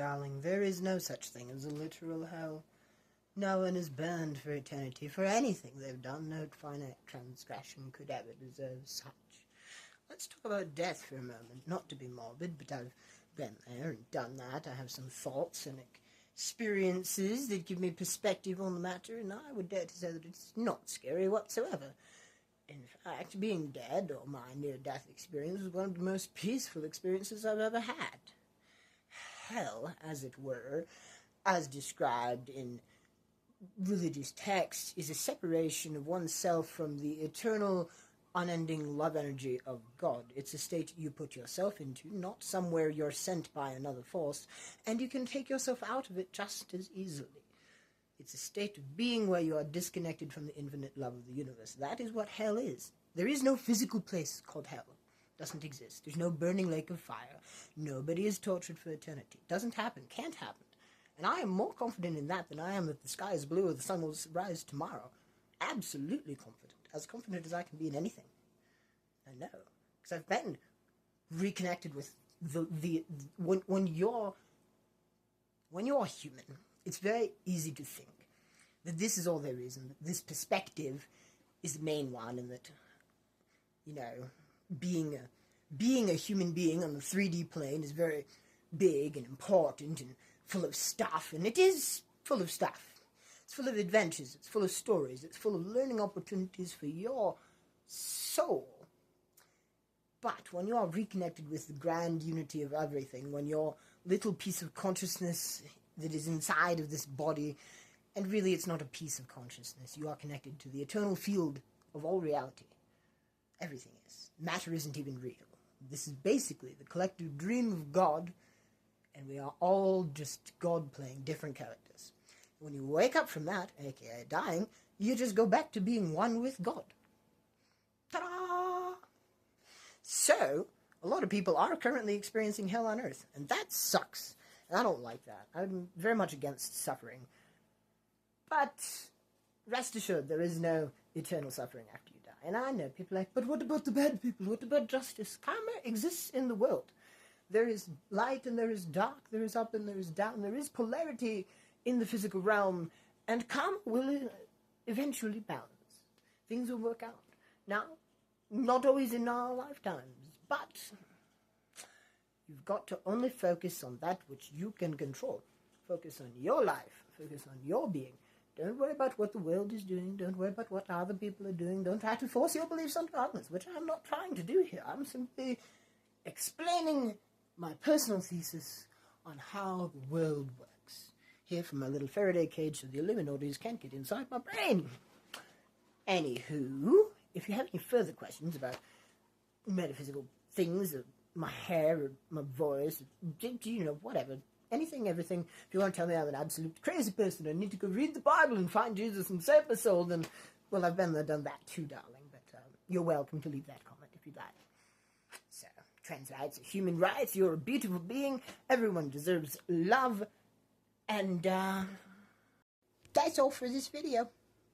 darling, there is no such thing as a literal hell. No one is burned for eternity for anything they've done. No finite transgression could ever deserve such. Let's talk about death for a moment. Not to be morbid, but I've been there and done that. I have some thoughts and experiences that give me perspective on the matter, and I would dare to say that it's not scary whatsoever. In fact, being dead, or my near-death experience, was one of the most peaceful experiences I've ever had. Hell, as it were, as described in religious texts, is a separation of oneself from the eternal, unending love energy of God. It's a state you put yourself into, not somewhere you're sent by another force, and you can take yourself out of it just as easily. It's a state of being where you are disconnected from the infinite love of the universe. That is what hell is. There is no physical place called hell. It doesn't exist. There's no burning lake of fire. Nobody is tortured for eternity. It doesn't happen. Can't happen. And I am more confident in that than I am that the sky is blue or the sun will rise tomorrow. Absolutely confident. As confident as I can be in anything. I know. Because I've been reconnected with when you're human, it's very easy to think that this is all there is, and that this perspective is the main one, and that, being a human being on the 3D plane is very big and important and full of stuff, and it is full of stuff. It's full of adventures, it's full of stories, it's full of learning opportunities for your soul. But when you are reconnected with the grand unity of everything, when your little piece of consciousness that is inside of this body, and really it's not a piece of consciousness, you are connected to the eternal field of all reality. Everything is. Matter isn't even real. This is basically the collective dream of God, and we are all just God playing different characters. When you wake up from that, aka dying, you just go back to being one with God. Ta-da! So, a lot of people are currently experiencing hell on earth, and that sucks. And I don't like that. I'm very much against suffering. But rest assured, there is no eternal suffering after you die. And I know people are like, but what about the bad people? What about justice? Karma exists in the world. There is light and there is dark. There is up and there is down. There is polarity in the physical realm. And karma will eventually balance. Things will work out. Now, not always in our lifetimes, but you've got to only focus on that which you can control. Focus on your life. Focus on your being. Don't worry about what the world is doing. Don't worry about what other people are doing. Don't try to force your beliefs onto others, which I'm not trying to do here. I'm simply explaining my personal thesis on how the world works. Here from my little Faraday cage so the Illuminautis can't get inside my brain. Anywho, if you have any further questions about metaphysical things, my hair, or my voice, whatever, anything, everything, if you want to tell me I'm an absolute crazy person, I need to go read the Bible and find Jesus and save my soul, then, well, I've been there, done that too, darling, but you're welcome to leave that comment if you'd like. So, trans rights are human rights, you're a beautiful being, everyone deserves love, and that's all for this video.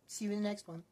See you in the next one.